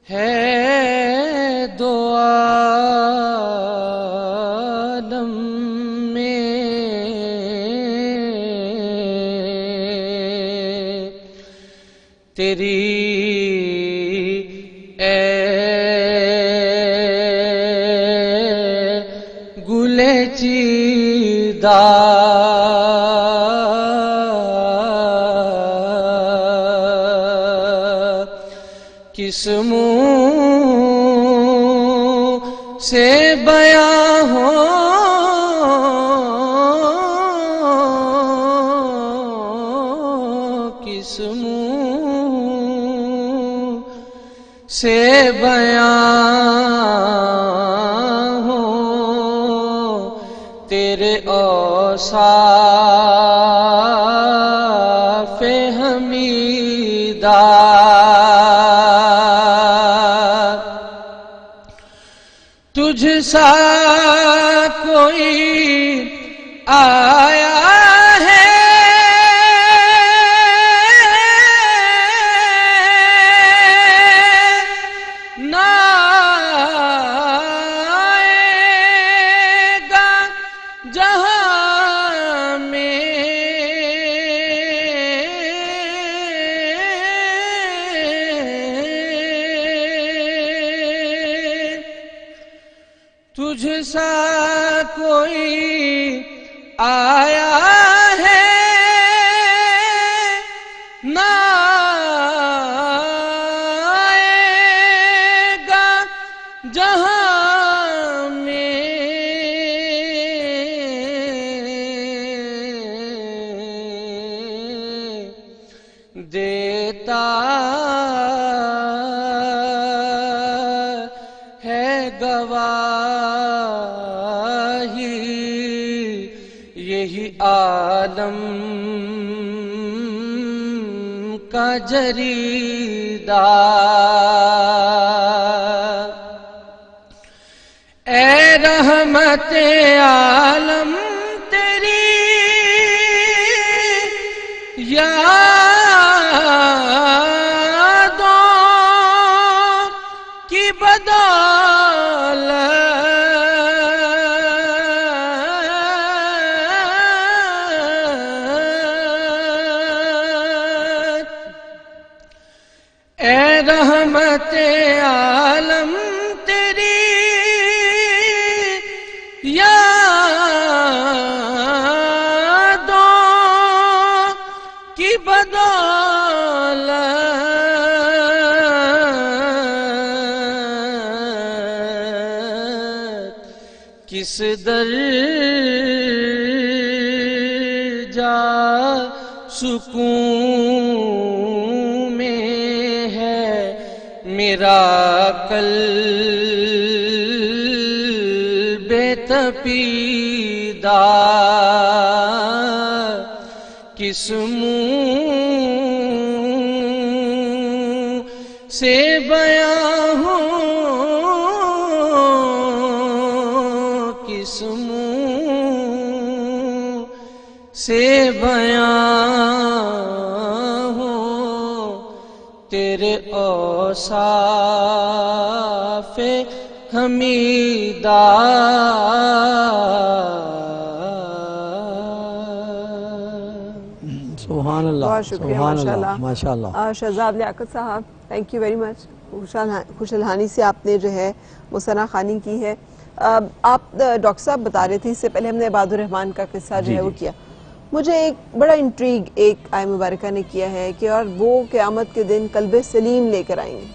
ہے دو عالم میں تیری اے گلے چیدہ کس منہ سے بیاں ہو کس منہ سے بیاں ہو تیرے اوصاف حمیدہ تجھ سا کوئی آیا ہے نہ آئے گا جہاں میں تجھ سا کوئی آیا ہے نہ آئے گا جہاں میں دیتا ہے گواہی یہی عالم کا جریدہ اے رحمت عالم تیری یادوں کی بدولت اے رحمت عالم تیری یادوں کی بدولت کس درجہ سکون میں ہے میرا قلب تپیدہ کس منہ سے بیاں ہو کس منہ سے بیاں ہو تیرے اوصاف حمیدہ سبحان اللہ بہت شکریہ ماشاء اللہ شہزاد لیاقت صاحب، تھینک یو ویری مچ. خوش الحانی سے آپ نے جو ہے مصنع خوانی کی ہے. آپ ڈاکٹر صاحب بتا رہے تھے، اس سے پہلے ہم نے عباد الرحمن کا قصہ جو ہے وہ کیا. مجھے ایک بڑا انٹریگ ایک آئے مبارکہ نے کیا ہے کہ اور وہ قیامت کے دن قلب سلیم لے کر آئیں گے.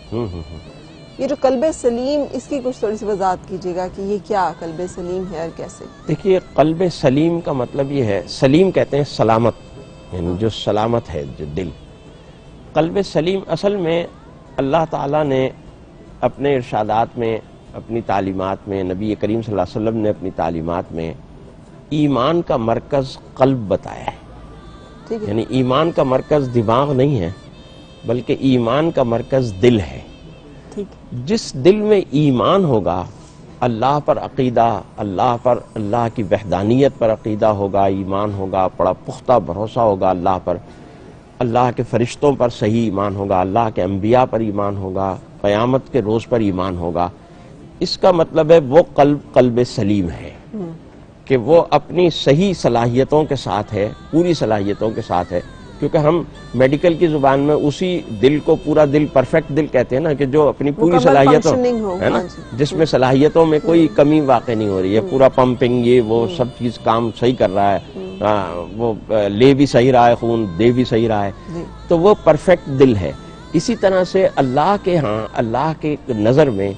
یہ جو قلب سلیم، اس کی کچھ تھوڑی سی وضاحت کیجیے گا کہ یہ کیا قلب سلیم ہے اور کیسے؟ دیکھیے، قلب سلیم کا مطلب یہ ہے، سلیم کہتے ہیں سلامت، یعنی جو سلامت ہے، جو دل. قلب سلیم اصل میں اللہ تعالیٰ نے اپنے ارشادات میں، اپنی تعلیمات میں، نبی کریم صلی اللہ علیہ وسلم نے اپنی تعلیمات میں ایمان کا مرکز قلب بتایا ہے. یعنی ایمان کا مرکز دماغ نہیں ہے، بلکہ ایمان کا مرکز دل ہے. جس دل میں ایمان ہوگا اللہ پر عقیدہ، اللہ پر، اللہ کی وحدانیت پر عقیدہ ہوگا، ایمان ہوگا، بڑا پختہ بھروسہ ہوگا اللہ پر، اللہ کے فرشتوں پر صحیح ایمان ہوگا، اللہ کے انبیاء پر ایمان ہوگا، قیامت کے روز پر ایمان ہوگا، اس کا مطلب ہے وہ قلب سلیم ہے، کہ وہ اپنی صحیح صلاحیتوں کے ساتھ ہے، پوری صلاحیتوں کے ساتھ ہے. کیونکہ ہم میڈیکل کی زبان میں اسی دل کو پورا دل، پرفیکٹ دل کہتے ہیں نا، کہ جو اپنی پوری صلاحیتوں ہے نا، جس میں صلاحیتوں میں کوئی کمی واقع نہیں ہو رہی ہے، پورا پمپنگ یہ وہ سب چیز کام صحیح کر رہا ہے، وہ لے بھی صحیح رہا ہے خون، دے بھی صحیح رہا ہے، تو وہ پرفیکٹ دل ہے. اسی طرح سے اللہ کے ہاں، اللہ کے نظر میں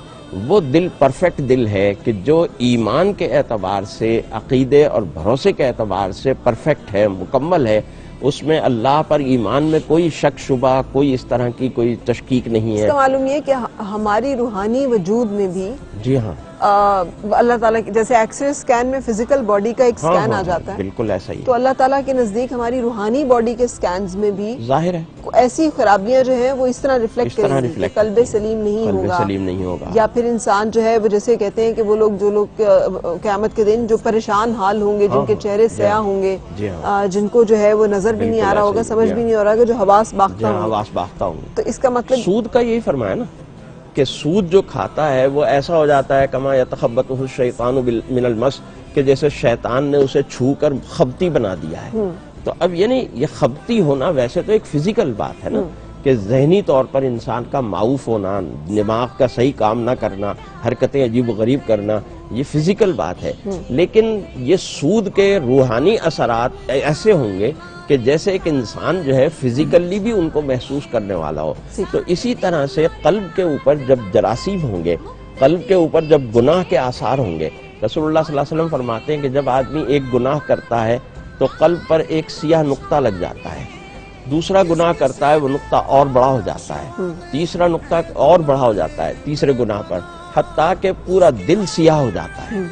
وہ دل پرفیکٹ دل ہے کہ جو ایمان کے اعتبار سے، عقیدے اور بھروسے کے اعتبار سے پرفیکٹ ہے، مکمل ہے، اس میں اللہ پر ایمان میں کوئی شک شبہ، کوئی اس طرح کی کوئی تشکیک نہیں ہے. اس کا معلوم یہ کہ ہماری روحانی وجود میں بھی جی ہاں اللہ تعالیٰ کی جیسے ایکس رے اسکین میں فزیکل باڈی کا ایک اسکین آ جاتا ہے، بالکل ایسا ہی تو اللہ تعالیٰ کے نزدیک ہماری روحانی باڈی کے اسکینز میں بھی ظاہر ہے ایسی خرابیاں جو ہیں وہ اس طرح ریفلیکٹ کریں گی کہ قلب سلیم نہیں ہوگا، یا پھر انسان جو ہے وہ جیسے کہتے ہیں کہ وہ لوگ جو لوگ قیامت کے دن جو پریشان حال ہوں گے، جن کے چہرے سیاہ ہوں گے، جن کو جو ہے وہ نظر بھی نہیں آ رہا ہوگا، سمجھ بھی نہیں ہو رہا ہوگا، جو حواس باختہ ہوں گے. تو اس کا مطلب سود کا یہی فرمایا نا کہ سود جو کھاتا ہے وہ ایسا ہو جاتا ہے کما یتخبطہ الشیطان من المس، کہ جیسے شیطان نے اسے چھو کر خبتی بنا دیا ہے. تو اب یعنی یہ خبتی ہونا ویسے تو ایک فزیکل بات ہے نا، کہ ذہنی طور پر انسان کا معوف ہونا، دماغ کا صحیح کام نہ کرنا، حرکتیں عجیب و غریب کرنا، یہ فزیکل بات ہے. لیکن یہ سود کے روحانی اثرات ایسے ہوں گے کہ جیسے ایک انسان جو ہے فزیکلی بھی ان کو محسوس کرنے والا ہو. تو اسی طرح سے قلب کے اوپر جب جراثیم ہوں گے، قلب کے اوپر جب گناہ کے آثار ہوں گے، رسول اللہ صلی اللہ علیہ وسلم فرماتے ہیں کہ جب آدمی ایک گناہ کرتا ہے تو قلب پر ایک سیاہ نقطہ لگ جاتا ہے، دوسرا گناہ کرتا ہے وہ نقطہ اور بڑا ہو جاتا ہے، تیسرا نقطہ اور بڑا ہو جاتا ہے تیسرے گناہ پر، حتیٰ کہ پورا دل سیاہ ہو جاتا ہے.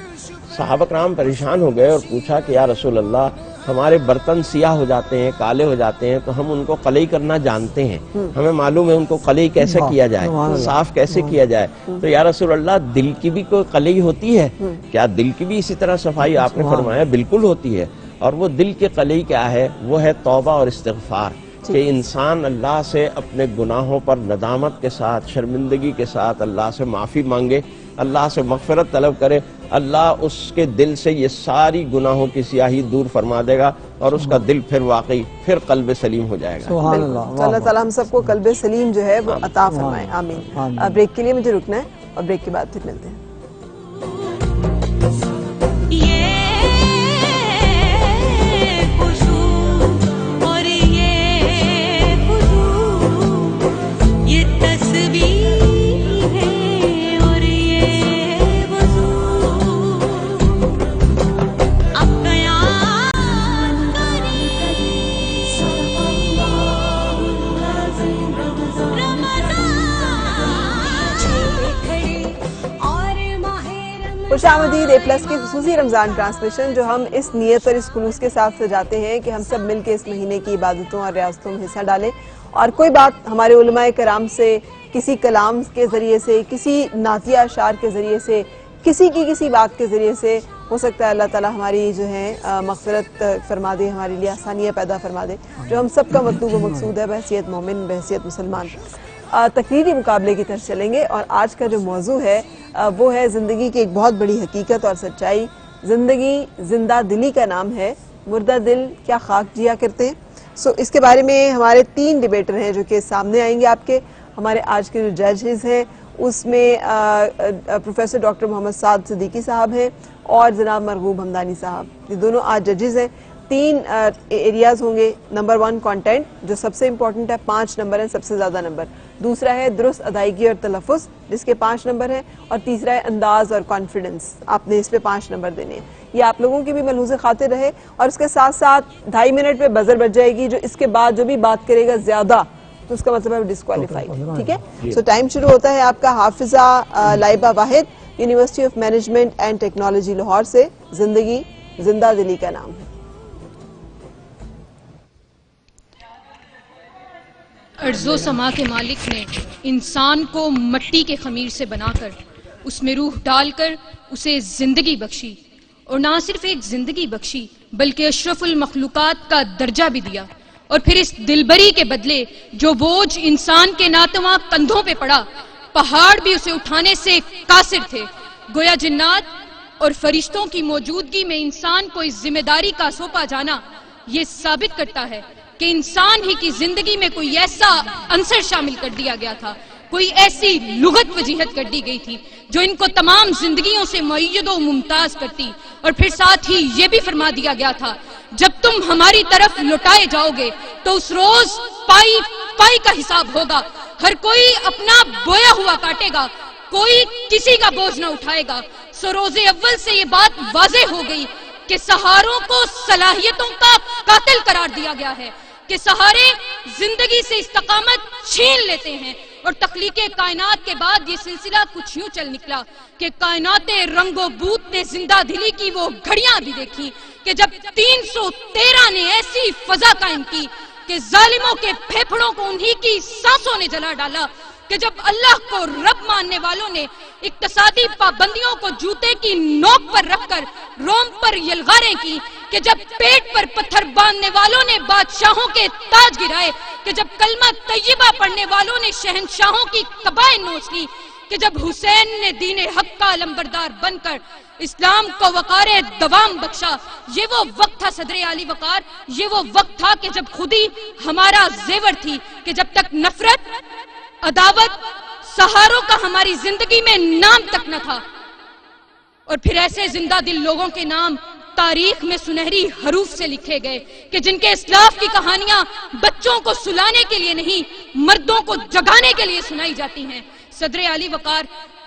صحابہ کرام پریشان ہو گئے اور پوچھا کہ یا رسول اللہ، ہمارے برتن سیاہ ہو جاتے ہیں، کالے ہو جاتے ہیں، تو ہم ان کو قلعی کرنا جانتے ہیں، ہمیں معلوم ہے ان کو قلعی کیسے کیا جائے، صاف کیسے کیا جائے. تو یا رسول اللہ، دل کی بھی کوئی قلعی ہوتی ہے کیا؟ دل کی بھی اسی طرح صفائی؟ آپ نے فرمایا بالکل ہوتی ہے. اور وہ دل کی قلعی کیا ہے؟ وہ ہے توبہ اور استغفار، کہ انسان اللہ سے اپنے گناہوں پر ندامت کے ساتھ، شرمندگی کے ساتھ اللہ سے معافی مانگے، اللہ سے مغفرت طلب کرے. اللہ اس کے دل سے یہ ساری گناہوں کی سیاہی دور فرما دے گا اور اس کا دل پھر واقعی پھر قلب سلیم ہو جائے گا. سبحان اللہ. تو اللہ تعالیٰ ہم سب کو قلب سلیم جو ہے وہ عطا فرمائے، آمین. بریک کے لیے مجھے رکنا ہے اور بریک کے بعد پھر ملتے ہیں. خوش آمدید اے پلس کی خصوصی رمضان ٹرانسمیشن، جو ہم اس نیت اور اس خلوص کے ساتھ سجاتے ہیں کہ ہم سب مل کے اس مہینے کی عبادتوں اور ریاستوں میں حصہ ڈالیں، اور کوئی بات ہمارے علماء کرام سے، کسی کلام کے ذریعے سے، کسی نعتیہ اشعار کے ذریعے سے، کسی بات کے ذریعے سے، ہو سکتا ہے اللہ تعالیٰ ہماری جو ہے مغفرت فرما دے، ہمارے لیے آسانیاں پیدا فرما دے، جو ہم سب کا مطلوب و مقصود ہے بحیثیت مومن، بحیثیت مسلمان. تقریری مقابلے کی طرف چلیں گے، اور آج کا جو موضوع ہے وہ ہے زندگی کی ایک بہت بڑی حقیقت اور سچائی. زندگی زندہ دلی کا نام ہے، مردہ دل کیا خاک جیا کرتے ہیں. اس کے بارے میں ہمارے 3 ڈیبیٹر ہیں جو کہ سامنے آئیں گے آپ کے. ہمارے آج کے جو ججز ہیں اس میں پروفیسر ڈاکٹر محمد سعد صدیقی صاحب ہیں اور جناب مرغوب حمدانی صاحب. یہ دونوں آج ججز ہیں. 3 ایریاز ہوں گے. نمبر 1 کانٹینٹ جو سب سے امپورٹنٹ ہے، 5 نمبر ہیں، سب سے زیادہ نمبر. دوسرا ہے درست ادائیگی اور تلفظ جس کے 5 نمبر ہیں، اور تیسرا ہے انداز اور کانفیڈنس، آپ نے اس پہ 5 نمبر دینے ہیں. یہ آپ لوگوں کی بھی ملحوظ خاطر رہے، اور اس کے ساتھ ساتھ 2.5 منٹ پہ بزر بج جائے گی. جو اس کے بعد جو بھی بات کرے گا زیادہ تو اس کا مطلب ہے ڈسکوالیفائی. ٹھیک ہے؟ سو ٹائم شروع ہوتا ہے آپ کا. حافظہ لائبہ واحد، university of management and technology Lahore سے. زندگی زندہ دلی کا نام ہے. ارض و سما کے مالک نے انسان کو مٹی کے خمیر سے بنا کر اس میں روح ڈال کر اسے زندگی بخشی، اور نہ صرف ایک زندگی بخشی بلکہ اشرف المخلوقات کا درجہ بھی دیا، اور پھر اس دلبری کے بدلے جو بوجھ انسان کے ناتواں کندھوں پہ پڑا، پہاڑ بھی اسے اٹھانے سے قاصر تھے۔ گویا جنات اور فرشتوں کی موجودگی میں انسان کو اس ذمہ داری کا سونپا جانا یہ ثابت کرتا ہے کہ انسان ہی کی زندگی میں کوئی ایسا عنصر شامل کر دیا گیا تھا، کوئی ایسی لغت وجیہت کر دی گئی تھی جو ان کو تمام زندگیوں سے معید و ممتاز کرتی، اور پھر ساتھ ہی یہ بھی فرما دیا گیا تھا جب تم ہماری طرف لوٹائے جاؤ گے تو اس روز پائی پائی کا حساب ہوگا، ہر کوئی اپنا بویا ہوا کاٹے گا، کوئی کسی کا بوجھ نہ اٹھائے گا۔ سو روز اول سے یہ بات واضح ہو گئی کہ سہاروں کو صلاحیتوں کا قاتل قرار دیا گیا ہے، کہ سہارے زندگی سے استقامت چھین لیتے ہیں، اور تخلیق کائنات کے بعد یہ سلسلہ کچھ یوں چل نکلا کہ کائنات رنگ و بوت نے زندہ دلی کی وہ گھڑیاں بھی دیکھی کہ جب 313 نے ایسی فضا قائم کی کہ ظالموں کے پھیپھڑوں کو انہی کی سانسوں نے جلا ڈالا، کہ جب اللہ کو رب ماننے والوں نے اقتصادی پابندیوں کو جوتے کی نوک پر رکھ کر روم پر یلغاریں کی، کہ جب پیٹ پر پتھر باندھنے والوں نے بادشاہوں کے تاج گرائے، کہ جب کلمہ طیبہ پڑھنے والوں نے شہنشاہوں کی قبائیں نوچ لی، کہ جب حسین نے دین حق کا علمبردار بن کر اسلام کو وقار دوام بخشا، یہ وہ وقت تھا صدر عالی وقار، یہ وہ وقت تھا کہ جب خودی ہمارا زیور تھی، کہ جب تک نفرت، عداوت، سہاروں کا ہماری زندگی میں نام تک نہ تھا، اور پھر ایسے زندہ دل لوگوں کے نام تاریخ میں سنہری حروف سے لکھے گئے کہ جن کے اسلاف کی کہانیاں بچوں کو سلانے کے لیے نہیں، مردوں کو جگانے کے لیے سنائی جاتی ہیں۔ صدر عالی وقار،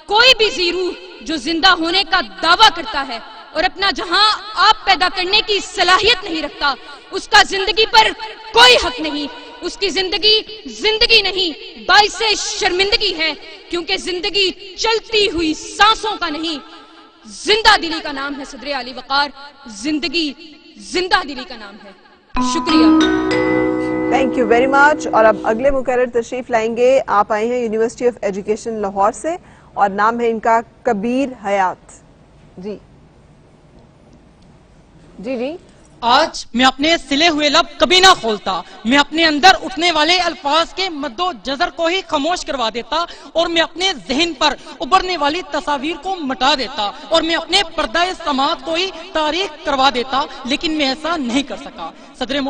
کوئی بھی زیرو جو زندہ ہونے کا دعویٰ کرتا ہے اور اپنا جہاں آپ پیدا کرنے کی صلاحیت نہیں رکھتا، اس کا زندگی پر کوئی حق نہیں، اس کی زندگی زندگی نہیں، باعث شرمندگی ہے، کیونکہ زندگی چلتی ہوئی سانسوں کا نہیں، زندہ دلی کا نام ہے۔ صدر عالی وقار، زندگی زندہ دلی کا نام ہے۔ شکریہ۔ Thank you very much. اور اب اگلے مقرر تشریف لائیں گے، آپ آئے ہیں یونیورسٹی آف ایجوکیشن لاہور سے، اور نام ہے ان کا کبیر حیات۔ جی جی جی آج میں اپنے سلے ہوئے لب کبھی نہ کھولتا، میں اپنے اندر اٹھنے والے الفاظ کے مد و جزر کو ہی خاموش کروا دیتا، اور میں اپنے ذہن پر ابھرنے والی تصاویر کو مٹا دیتا، اور میں اپنے پردہ سماعت کو ہی تاریخ کروا دیتا، لیکن میں ایسا نہیں کر سکا۔ صدر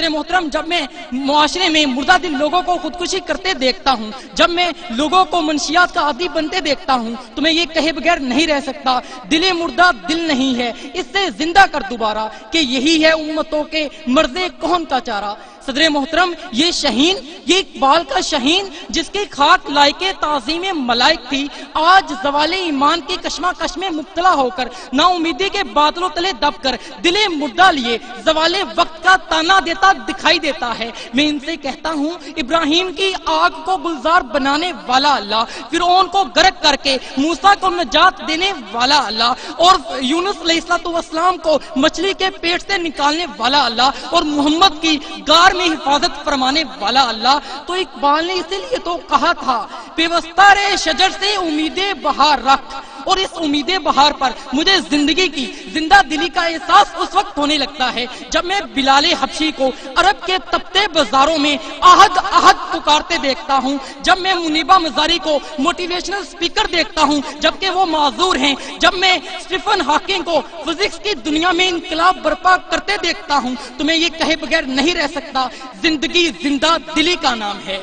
محترم، جب میں معاشرے میں مردہ دل لوگوں کو خودکشی کرتے دیکھتا ہوں، جب میں لوگوں کو منشیات کا عادی بنتے دیکھتا ہوں، تو میں یہ کہے بغیر نہیں رہ سکتا، دل مردہ دل نہیں ہے، اس سے زندہ کر دوبارہ، کہ یہی ہے امتوں کے مرض کون کا چارہ۔ صدر محترم، یہ شہین، یہ اقبال کا شہین جس کی خاک لائق تعظیم ملائک تھی، آج زوال ایمان کی کشمکش میں مبتلا ہو کر، نا امیدی کے بادلوں تلے دب کر، دل مردہ لیے زوال وقت کا تانا دیتا دکھائی دیتا ہے۔ میں ان سے کہتا ہوں، ابراہیم کی آگ کو گلزار بنانے والا اللہ، فرعون کو غرق کر کے موسیٰ کو نجات دینے والا اللہ، اور یونس علیہ السلام کو مچھلی کے پیٹ سے نکالنے والا اللہ، اور محمد کی غار میں حفاظت فرمانے والا اللہ، تو اقبال نے اسی لیے تو کہا تھا، پیوستہ رے شجر سے امید بہار رکھ، اور اس امید بہار پر مجھے زندگی کی زندہ دلی کا احساس اس وقت ہونے لگتا ہے جب میں بلال حبشی کو عرب کے تپتے بازاروں میں احد احد پکارتے دیکھتا ہوں، جب میں منیبہ مزاری کو موٹیویشنل سپیکر دیکھتا ہوں جبکہ وہ معذور ہیں، جب میں اسٹیفن ہاکنگ کو فزکس کی دنیا میں انقلاب برپا کرتے دیکھتا ہوں، تو میں یہ کہے بغیر نہیں رہ سکتا، زندگی زندہ دلی کا نام ہے۔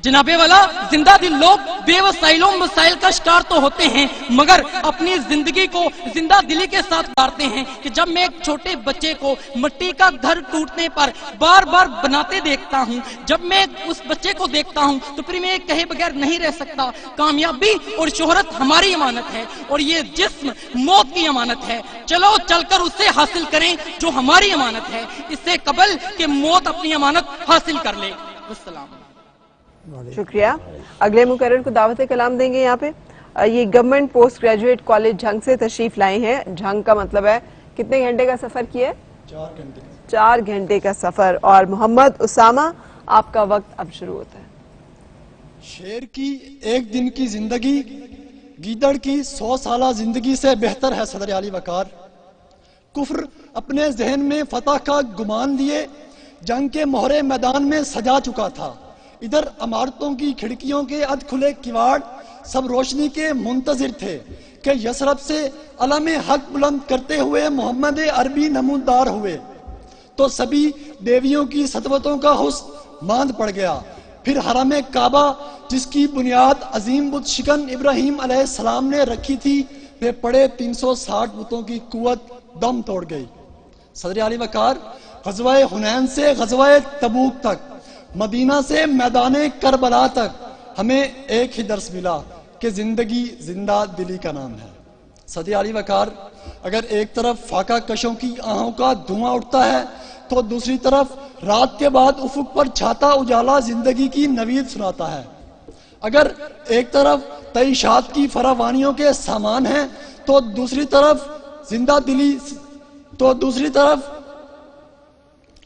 جناب والا، زندہ دل لوگ بے وسائلوں مسائل کا شکار تو ہوتے ہیں، مگر اپنی زندگی کو زندہ دلی کے ساتھ گزارتے ہیں کہ جب میں ایک چھوٹے بچے کو مٹی کا گھر ٹوٹنے پر بار بار بناتے دیکھتا ہوں، جب میں اس بچے کو دیکھتا ہوں، تو پھر میں کہے بغیر نہیں رہ سکتا، کامیابی اور شہرت ہماری امانت ہے، اور یہ جسم موت کی امانت ہے، چلو چل کر اسے حاصل کریں جو ہماری امانت ہے، اس سے قبل کہ موت اپنی امانت حاصل کر لے۔ السلام۔ شکریہ۔ اگلے مقرر کو دعوت کلام دیں گے یہاں پہ۔ یہ government post graduate college Jhang سے تشریف لائے ہیں۔ جھنگ کا مطلب ہے کتنے گھنٹے کا سفر کیا ہے؟ 4 گھنٹے کا سفر۔ اور محمد اسامہ، آپ کا وقت اب شروع ہوتا ہے۔ شیر کی ایک دن کی زندگی گیدڑ کی 100 سالہ زندگی سے بہتر ہے صدر علی وقار. کفر اپنے ذہن میں فتح کا گمان لیے جنگ کے مہرے میدان میں سجا چکا تھا. ادھر عمارتوں کی کھڑکیوں کے ادھ کھلے کواڑ سب روشنی کے منتظر تھے کہ یثرب سے علم حق بلند کرتے ہوئے محمد عربی نمودار ہوئے تو سبھی دیویوں کی سطوتوں کا حسن ماند پڑ گیا. پھر حرم کعبہ جس کی بنیاد عظیم بت شکن ابراہیم علیہ السلام نے رکھی تھی وہ پڑے 360 بتوں کی قوت دم توڑ گئی. صدر علی وقار، غزوہ حنین سے غزوہ تبوک تک، مدینہ سے میدان کربلا تک ہمیں ایک ہی درس ملا کہ زندگی زندہ دلی کا نام ہے. صدر علی وقار، اگر ایک طرف فاقہ کشوں کی آہوں کا دھواں اٹھتا ہے تو دوسری طرف رات کے بعد افق پر چھاتا اجالا زندگی کی نوید سناتا ہے. اگر ایک طرف تعیشات کی فراوانیوں کے سامان ہیں تو دوسری طرف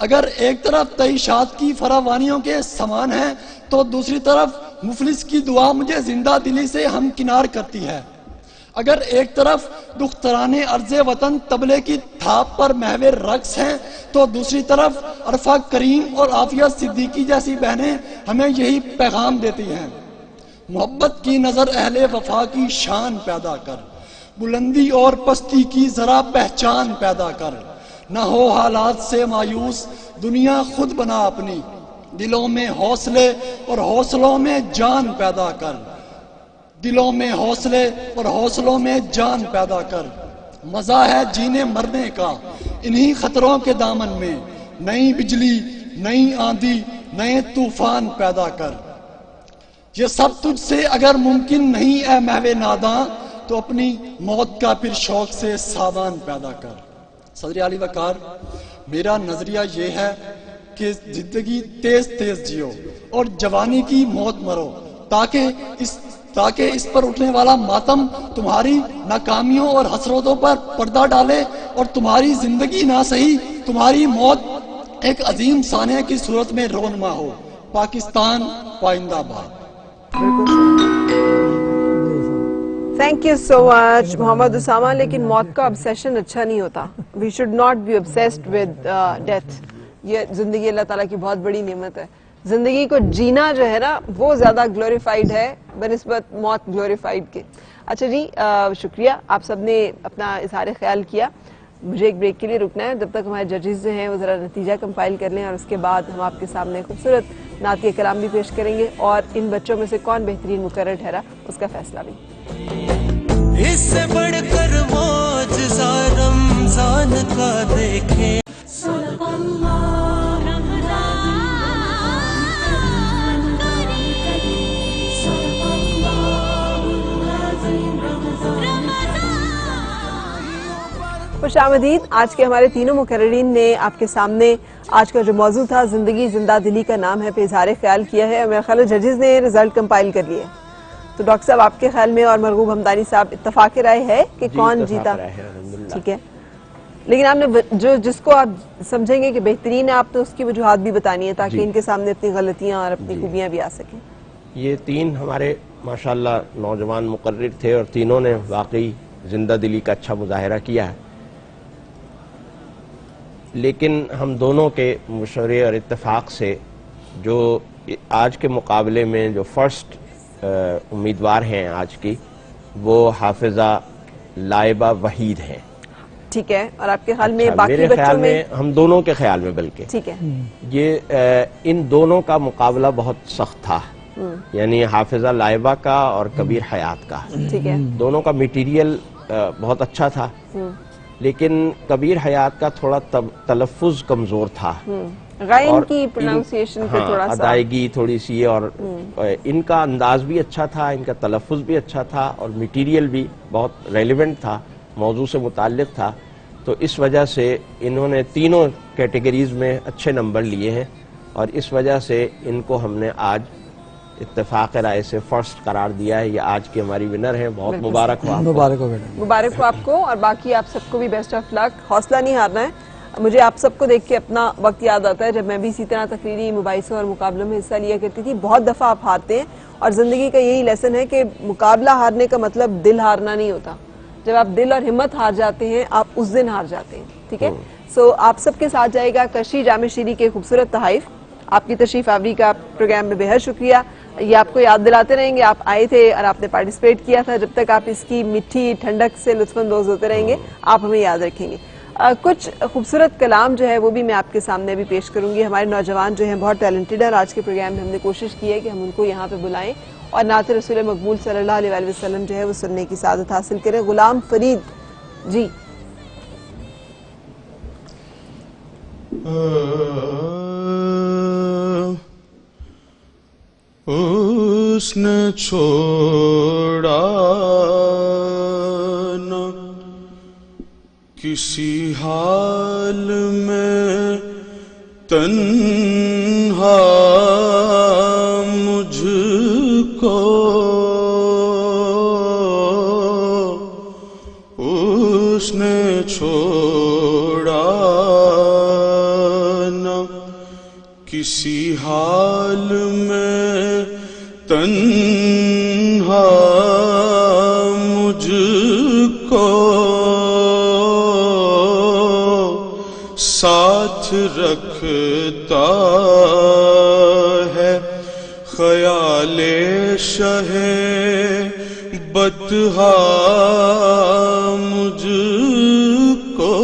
اگر ایک طرف تعیشات کی فراوانیوں کے سامان ہیں تو دوسری طرف مفلس کی دعا مجھے زندہ دلی سے ہمکنار کرتی ہے. اگر ایک طرف دختران ارض وطن طبلے کی تھاپ پر محو رقص ہیں تو دوسری طرف عرفہ کریم اور عافیہ صدیقی جیسی بہنیں ہمیں یہی پیغام دیتی ہیں. محبت کی نظر اہل وفا کی شان پیدا کر، بلندی اور پستی کی ذرا پہچان پیدا کر. نہ ہو حالات سے مایوس، دنیا خود بنا اپنی، دلوں میں حوصلے اور حوصلوں میں جان پیدا کر. دلوں میں حوصلے اور حوصلوں میں جان پیدا کر. مزہ ہے جینے مرنے کا انہی خطروں کے دامن میں. نئی بجلی، نئی آندھی، نئے طوفان پیدا کر. یہ سب تجھ سے اگر ممکن نہیں اے محو ناداں تو اپنی موت کا پھر شوق سے سامان پیدا کر. صدر علی وقار، میرا نظریہ یہ ہے کہ زندگی تیز تیز جیو اور جوانی کی موت مرو تاکہ اس پر اٹھنے والا ماتم تمہاری ناکامیوں اور حسرتوں پر پردہ ڈالے اور تمہاری زندگی نہ سہی تمہاری موت ایک عظیم سانحہ کی صورت میں رونما ہو. پاکستان پائندہ باد. Thank you so much Muhammad Usama. لیکن موت کا obsession اچھا نہیں ہوتا. We should not be obsessed with death. یہ زندگی اللہ تعالیٰ کی بہت بڑی نعمت ہے. زندگی کو جینا جو ہے نا وہ زیادہ گلوریفائڈ ہے بنسبت موت گلوریفائڈ کے. اچھا جی، شکریہ آپ سب نے اپنا اظہار خیال کیا. مجھے ایک بریک کے لیے رکنا ہے. جب تک ہمارے ججز جو ہیں وہ ذرا نتیجہ کمپائل کر لیں اور اس کے بعد ہم آپ کے سامنے خوبصورت نعتیہ کلام بھی پیش کریں گے اور ان بچوں میں سے کون بہترین مقرر ٹھہرا اس کا فیصلہ بھی. اس سے بڑھ کر معجزہ رمضان کا دیکھیں. خوش آمدید. آج کے ہمارے تینوں مقررین نے آپ کے سامنے آج کا جو موضوع تھا زندگی زندہ دلی کا نام ہے پہ اظہار خیال کیا ہے. میرے خیال ججز نے رزلٹ کمپائل کر لیے. تو ڈاکٹر صاحب آپ کے خیال میں اور مرغوب حمدانی صاحب اتفاق رائے ہے کہ کون جیتا؟ ٹھیک ہے، لیکن آپ نے جس کو آپ سمجھیں گے کہ بہترین ہے آپ نے اس کی وجوہات بھی بتانی ہے تاکہ ان کے سامنے اپنی غلطیاں اور اپنی خوبیاں بھی آ سکیں. یہ تین ہمارے ماشاءاللہ نوجوان مقرر تھے اور تینوں نے واقعی زندہ دلی کا اچھا مظاہرہ کیا ہے. لیکن ہم دونوں کے مشورے اور اتفاق سے جو آج کے مقابلے میں جو فرسٹ امیدوار ہیں آج کی وہ حافظہ لائبہ وحید ہیں. ٹھیک ہے، اور آپ کے خیال میں باقی میرے بچوں خیال میں؟ ہم دونوں کے خیال میں بلکہ ٹھیک ہے، یہ ان دونوں کا مقابلہ بہت سخت تھا. یعنی حافظہ لائبہ کا اور کبیر حیات کا. ٹھیک ہے، دونوں کا میٹیریل بہت اچھا تھا لیکن کبیر حیات کا تھوڑا تلفظ کمزور تھا، غائن کی پروننسیشن پہ تھوڑا سا ادائیگی تھوڑی سی، اور ان کا انداز بھی اچھا تھا، ان کا تلفظ بھی اچھا تھا اور میٹیریل بھی بہت ریلیونٹ تھا، موضوع سے متعلق تھا. تو اس وجہ سے انہوں نے تینوں کیٹیگریز میں اچھے نمبر لیے ہیں اور اس وجہ سے ان کو ہم نے آج اتفاق رائے سے فرسٹ قرار دیا ہے. یہ آج کی ہماری ونر ہیں. بہت مبارک ہو. مبارک ہو آپ کو اور باقی آپ سب کو بھی بیسٹ آف لک. حوصلہ نہیں ہارنا ہے. مجھے آپ سب کو دیکھ کے اپنا وقت یاد آتا ہے جب میں بھی اسی طرح تقریری مباحثوں اور مقابلوں میں حصہ لیا کرتی تھی. بہت دفعہ آپ ہارتے ہیں اور زندگی کا یہی لیسن ہے کہ مقابلہ ہارنے کا مطلب دل ہارنا نہیں ہوتا. جب آپ دل اور ہمت ہار جاتے ہیں آپ اس دن ہار جاتے ہیں. ٹھیک ہے, سو آپ سب کے ساتھ جائے گا کشی جامع شیری کے خوبصورت تحائف. آپ کی تشریف آوری کا پروگرام میں بے حد شکریہ. یہ آپ کو یاد دلاتے رہیں گے, آپ آئے تھے اور آپ نے پارٹیسپیٹ کیا تھا. جب تک آپ اس کی میٹھی ٹھنڈک سے لطف اندوز ہوتے رہیں گے آپ ہمیں یاد رکھیں گے. کچھ خوبصورت کلام جو ہے وہ بھی میں آپ کے سامنے بھی پیش کروں گی. ہمارے نوجوان جو ہیں بہت ٹیلنٹڈ ہیں اور آج کے پروگرام میں ہم نے کوشش کی ہے کہ ہم ان کو یہاں پہ بلائیں اور نعت رسول مقبول صلی اللہ علیہ وآلہ وسلم جو ہے وہ سننے کی سعادت حاصل کریں. غلام فرید جی. اس نے چھوڑا نہ کسی حال میں تنہا مجھ کو, اس نے چھوڑا نہ کسی حال میں تنہا مجھ کو, ساتھ رکھتا ہے خیال شہ بطحا مجھ کو,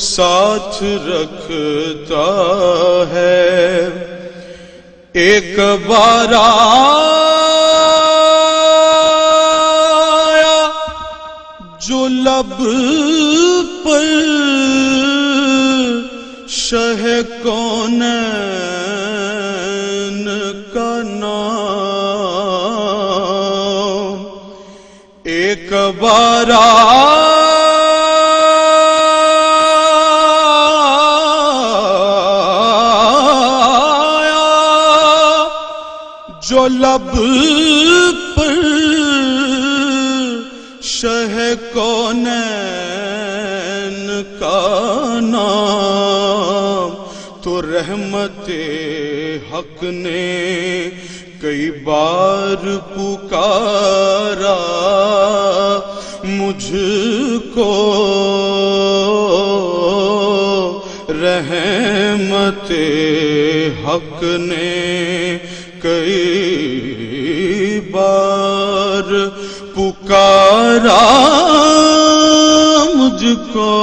ساتھ رکھتا ہے. ایک بار آیا جو لب پر شہ کونین کا نام, ایک بار جو لب پر شہ کونین کا نام, تو رحمت حق نے کئی بار پکارا مجھ کو, رحمت حق نے کئی بار پکارا مجھ کو,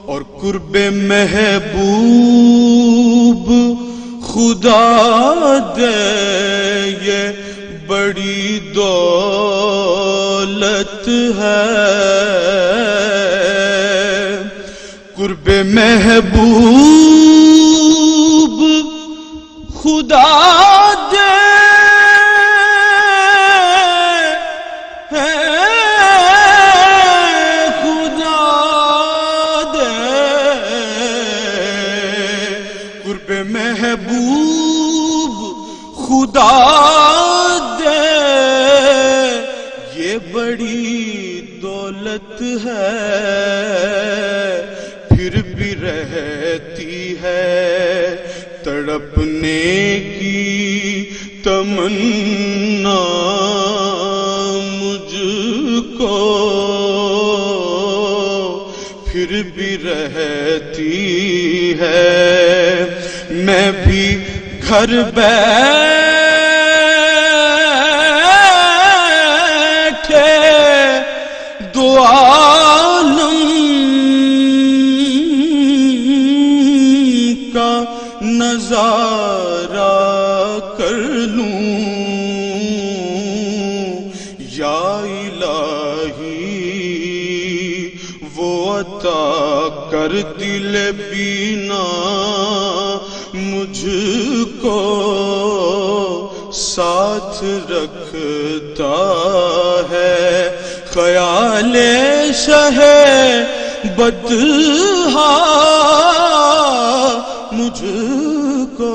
اور قرب محبوب خدا دے یہ بڑی دولت ہے. قرب محبوب خدا دے خدا دے, قرب محبوب خدا دے یہ بڑی دولت ہے. پھر بھی رہتی ہے تڑپنے کی تمنا مجھ کو, پھر بھی رہتی ہے. میں بھی گھر بیٹھے دو عالم کا نظارہ کر لوں, یا الہی وہ عطا کر دل بینا مجھ کو, ساتھ رکھتا ہے خیال شہ بطحا مجھ کو.